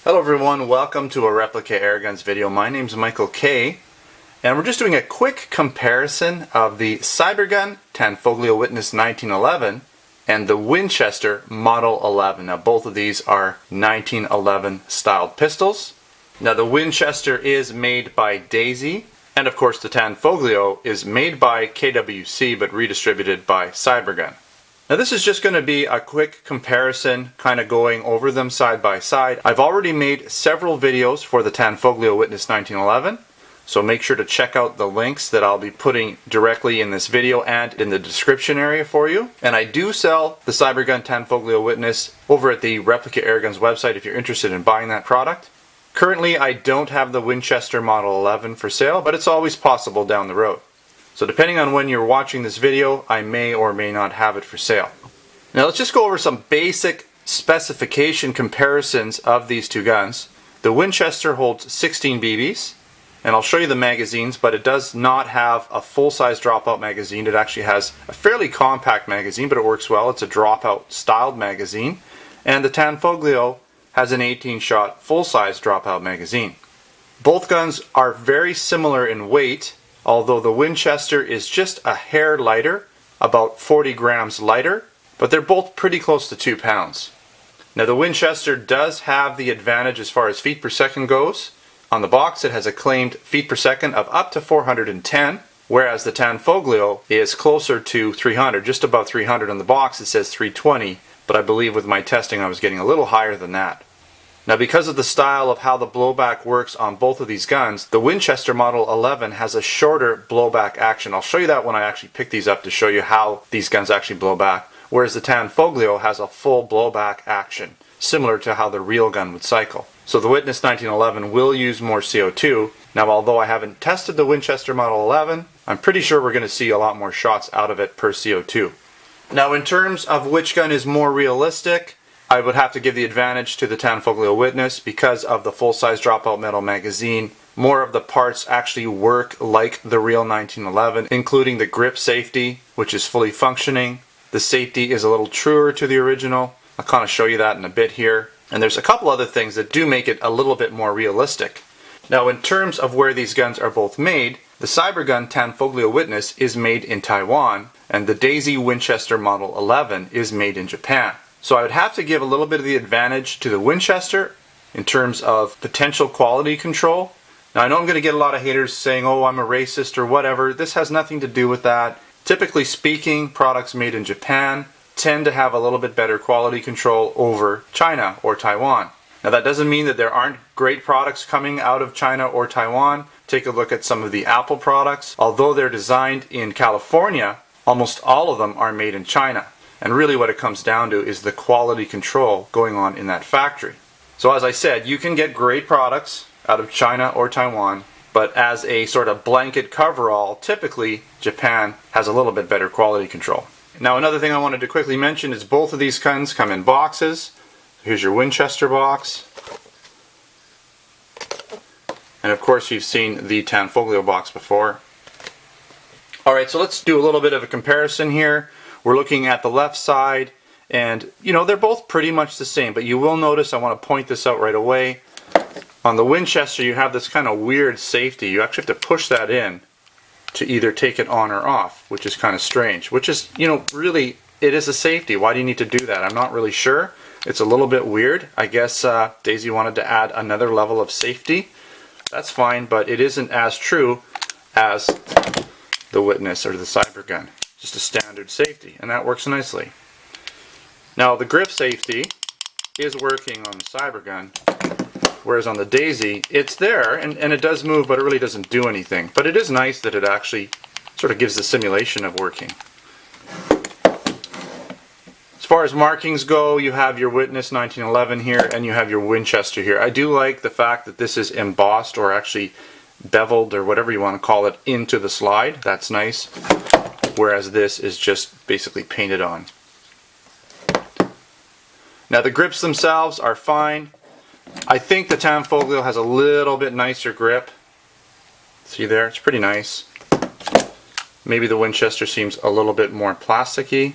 Hello everyone, welcome to a Replica Airguns video. My name's Michael K. And we're just doing a quick comparison of the Cybergun Tanfoglio Witness 1911 and the Winchester Model 11. Now both of these are 1911 styled pistols. Now the Winchester is made by Daisy, and of course the Tanfoglio is made by KWC but redistributed by Cybergun. Now this is just going to be a quick comparison, kind of going over them side by side. I've already made several videos for the Tanfoglio Witness 1911, so make sure to check out the links that I'll be putting directly in this video and in the description area for you. And I do sell the Cybergun Tanfoglio Witness over at the Replica Airguns website if you're interested in buying that product. Currently I don't have the Winchester Model 11 for sale, but it's always possible down the road. So depending on when you're watching this video, I may or may not have it for sale. Now let's just go over some basic specification comparisons of these two guns. The Winchester holds 16 BBs, and I'll show you the magazines, but it does not have a full-size dropout magazine. It actually has a fairly compact magazine, but it works well. It's a dropout styled magazine. And the Tanfoglio has an 18-shot full-size dropout magazine. Both guns are very similar in weight, although the Winchester is just a hair lighter, about 40 grams lighter, but they're both pretty close to 2 pounds. Now the Winchester does have the advantage as far as feet per second goes. On the box it has a claimed feet per second of up to 410, whereas the Tanfoglio is closer to 300, just above 300. On the box it says 320, but I believe with my testing I was getting a little higher than that. Now because of the style of how the blowback works on both of these guns, the Winchester Model 11 has a shorter blowback action. I'll show you that when I actually pick these up to show you how these guns actually blow back, whereas the Tanfoglio has a full blowback action, similar to how the real gun would cycle. So the Witness 1911 will use more CO2. Now although I haven't tested the Winchester Model 11, I'm pretty sure we're going to see a lot more shots out of it per CO2. Now in terms of which gun is more realistic, I would have to give the advantage to the Tanfoglio Witness because of the full-size dropout metal magazine. More of the parts actually work like the real 1911, including the grip safety, which is fully functioning. The safety is a little truer to the original. I'll kind of show you that in a bit here. And there's a couple other things that do make it a little bit more realistic. Now in terms of where these guns are both made, the Cybergun Tanfoglio Witness is made in Taiwan, and the Daisy Winchester Model 11 is made in Japan. So I would have to give a little bit of the advantage to the Winchester in terms of potential quality control. Now I know I'm going to get a lot of haters saying, oh, I'm a racist or whatever. This has nothing to do with that. Typically speaking, products made in Japan tend to have a little bit better quality control over China or Taiwan. Now that doesn't mean that there aren't great products coming out of China or Taiwan. Take a look at some of the Apple products. Although they're designed in California, almost all of them are made in China. And really what it comes down to is the quality control going on in that factory. So as I said, you can get great products out of China or Taiwan, but as a sort of blanket coverall, typically Japan has a little bit better quality control. Now another thing I wanted to quickly mention is both of these guns come in boxes. Here's your Winchester box. And of course you've seen the Tanfoglio box before. Alright, so let's do a little bit of a comparison here. We're looking at the left side, and you know, they're both pretty much the same, but you will notice, I want to point this out right away, on the Winchester you have this kind of weird safety. You actually have to push that in to either take it on or off, which is kind of strange, which is, you know, really, it is a safety. Why do you need to do that? I'm not really sure. It's a little bit weird. I guess Daisy wanted to add another level of safety. That's fine, but it isn't as true as the Witness or the Cybergun. Just a standard safety, and that works nicely. Now the grip safety is working on the Cybergun, whereas on the Daisy it's there and it does move, but it really doesn't do anything. But it is nice that it actually sort of gives the simulation of working. As far as markings go, you have your Witness 1911 here and you have your Winchester here. I do like the fact that this is embossed or actually beveled or whatever you want to call it into the slide. That's nice. Whereas this is just basically painted on. Now the grips themselves are fine. I think the Tanfoglio has a little bit nicer grip. See there? It's pretty nice. Maybe the Winchester seems a little bit more plasticky.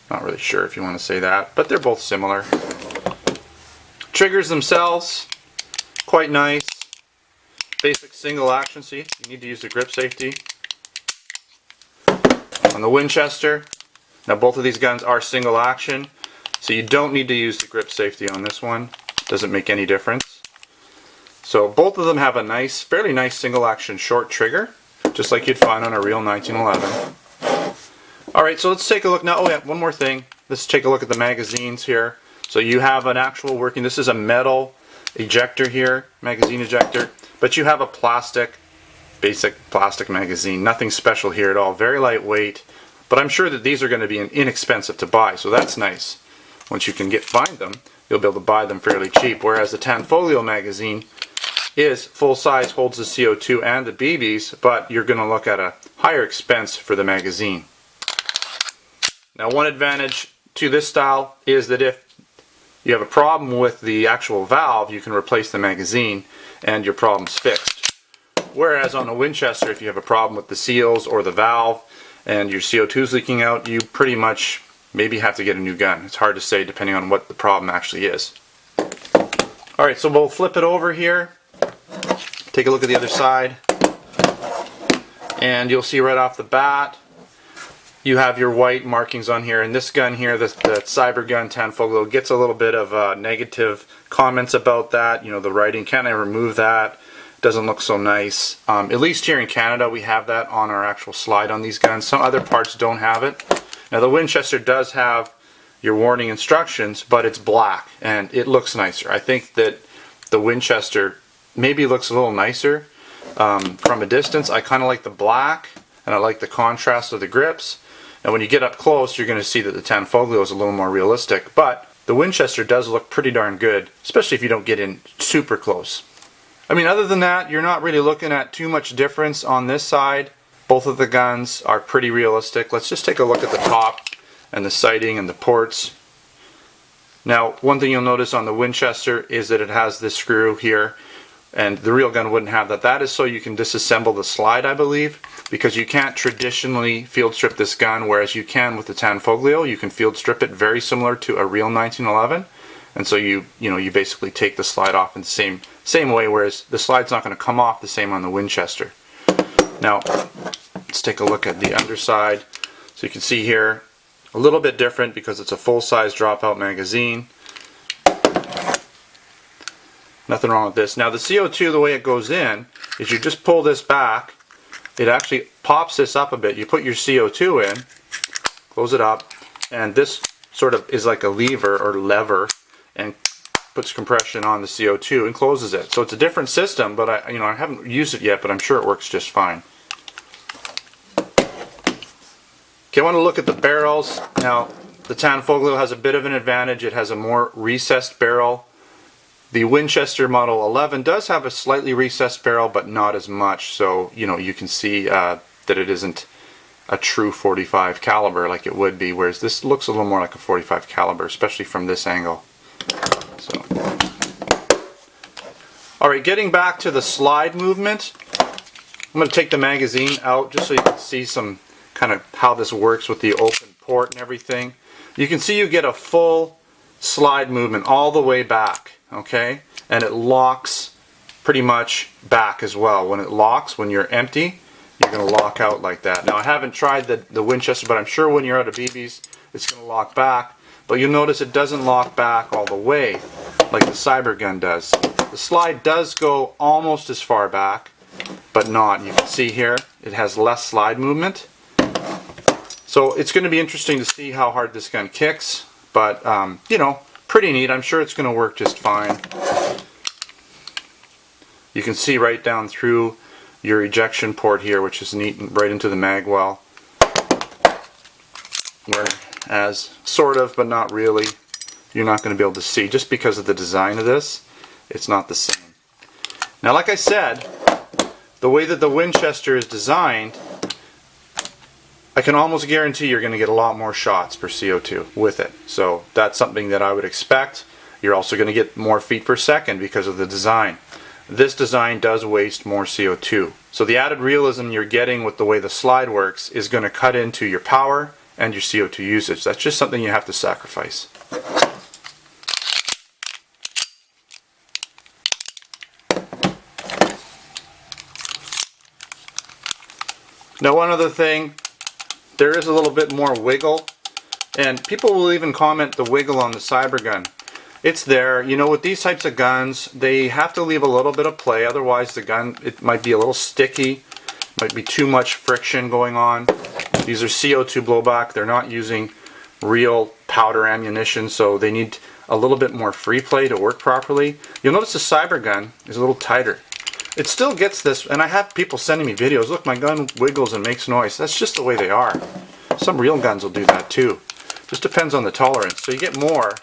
Not really sure if you want to say that, but they're both similar. Triggers themselves, quite nice. Basic single action, see, you need to use the grip safety. On the Winchester, now both of these guns are single action, so you don't need to use the grip safety on this one. Doesn't make any difference. So both of them have a nice, fairly nice single action short trigger, just like you'd find on a real 1911. Alright, so let's take a look now. Oh yeah, one more thing. Let's take a look at the magazines here. So you have an actual working, this is a metal ejector here, magazine ejector, but you have a plastic, basic plastic magazine. Nothing special here at all. Very lightweight, but I'm sure that these are going to be inexpensive to buy, so that's nice. Once you can find them, you'll be able to buy them fairly cheap, whereas the Tanfoglio magazine is full size, holds the CO2 and the BBs, but you're going to look at a higher expense for the magazine. Now, one advantage to this style is that if you have a problem with the actual valve, you can replace the magazine and your problem's fixed. Whereas on the Winchester, if you have a problem with the seals or the valve and your CO2 is leaking out, you pretty much maybe have to get a new gun. It's hard to say depending on what the problem actually is. Alright, so we'll flip it over here. Take a look at the other side. And you'll see right off the bat, you have your white markings on here, and this gun here, the Cybergun Tanfoglio, gets a little bit of negative comments about that. You know, the writing, can I remove that? Doesn't look so nice. At least here in Canada we have that on our actual slide on these guns. Some other parts don't have it. Now the Winchester does have your warning instructions, but it's black and it looks nicer. I think that the Winchester maybe looks a little nicer from a distance. I kind of like the black and I like the contrast of the grips. Now when you get up close, you're going to see that the Tanfoglio is a little more realistic, but the Winchester does look pretty darn good, especially if you don't get in super close. I mean, other than that, you're not really looking at too much difference on this side. Both of the guns are pretty realistic. Let's just take a look at the top and the sighting and the ports. Now, one thing you'll notice on the Winchester is that it has this screw here, and the real gun wouldn't have that. That is so you can disassemble the slide, I believe, because you can't traditionally field strip this gun, whereas you can with the Tanfoglio. You can field strip it very similar to a real 1911, and so you basically take the slide off in the same way, whereas the slide's not going to come off the same on the Winchester. Now, let's take a look at the underside. So you can see here, a little bit different because it's a full-size dropout magazine. Nothing wrong with this. Now the CO2, the way it goes in is you just pull this back. It actually pops this up a bit. You put your CO2 in, close it up, and this sort of is like a lever and puts compression on the CO2 and closes it. So it's a different system, but I haven't used it yet, but I'm sure it works just fine. Okay, I want to look at the barrels. Now the Tanfoglio has a bit of an advantage. It has a more recessed barrel. The Winchester Model 11 does have a slightly recessed barrel, but not as much. So, you can see that it isn't a true 45 caliber like it would be, whereas this looks a little more like a 45 caliber, especially from this angle. So, alright, getting back to the slide movement, I'm going to take the magazine out just so you can see some kind of how this works with the open port and everything. You can see you get a full slide movement all the way back. Okay, and it locks pretty much back as well. When it locks, when you're empty, you're going to lock out like that. Now I haven't tried the Winchester, but I'm sure when you're out of BBs, it's going to lock back. But you'll notice it doesn't lock back all the way like the Cybergun does. The slide does go almost as far back, but not. You can see here, it has less slide movement. So it's going to be interesting to see how hard this gun kicks, but pretty neat. I'm sure it's going to work just fine. You can see right down through your ejection port here, which is neat, right into the mag well. Whereas, sort of, but not really, you're not going to be able to see. Just because of the design of this, it's not the same. Now, like I said, the way that the Winchester is designed, I can almost guarantee you're going to get a lot more shots per CO2 with it. So that's something that I would expect. You're also going to get more feet per second because of the design. This design does waste more CO2. So the added realism you're getting with the way the slide works is going to cut into your power and your CO2 usage. That's just something you have to sacrifice. Now one other thing, there is a little bit more wiggle, and people will even comment the wiggle on the Cybergun. It's there. You know, with these types of guns, they have to leave a little bit of play, otherwise the gun, it might be a little sticky, might be too much friction going on. These are CO2 blowback. They're not using real powder ammunition, so they need a little bit more free play to work properly. You'll notice the Cybergun is a little tighter. It still gets this, and I have people sending me videos, look, my gun wiggles and makes noise. That's just the way they are. Some real guns will do that too. Just depends on the tolerance. So you get more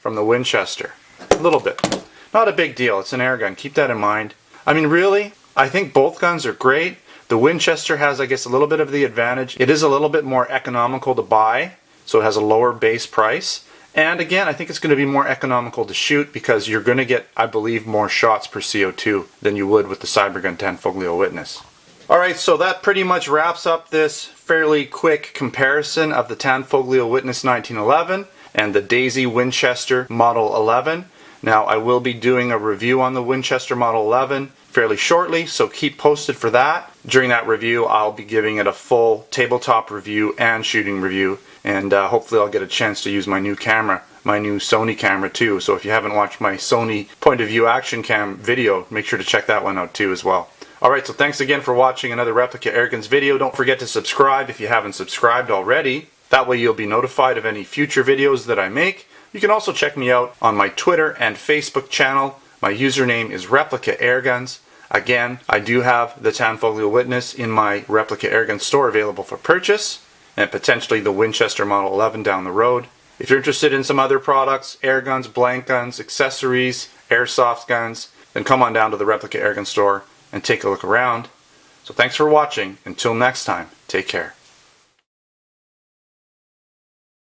from the Winchester. A little bit. Not a big deal. It's an air gun. Keep that in mind. I mean, really, I think both guns are great. The Winchester has, I guess, a little bit of the advantage. It is a little bit more economical to buy, so it has a lower base price. And again, I think it's going to be more economical to shoot because you're going to get, I believe, more shots per CO2 than you would with the Cybergun Tanfoglio Witness. Alright, so that pretty much wraps up this fairly quick comparison of the Tanfoglio Witness 1911 and the Daisy Winchester Model 11. Now, I will be doing a review on the Winchester Model 11 fairly shortly, so keep posted for that. During that review, I'll be giving it a full tabletop review and shooting review, and hopefully I'll get a chance to use my new camera, my new Sony camera too. So if you haven't watched my Sony point of view action cam video, make sure to check that one out too as well. Alright, so thanks again for watching another Replica Airguns video. Don't forget to subscribe if you haven't subscribed already. That way you'll be notified of any future videos that I make. You can also check me out on my Twitter and Facebook channel. My username is Replica Airguns. Again, I do have the Tanfoglio Witness in my Replica Airguns store available for purchase, and potentially the Winchester Model 11 down the road. If you're interested in some other products, air guns, blank guns, accessories, airsoft guns, then come on down to the Replica Airguns store and take a look around. So thanks for watching. Until next time, take care.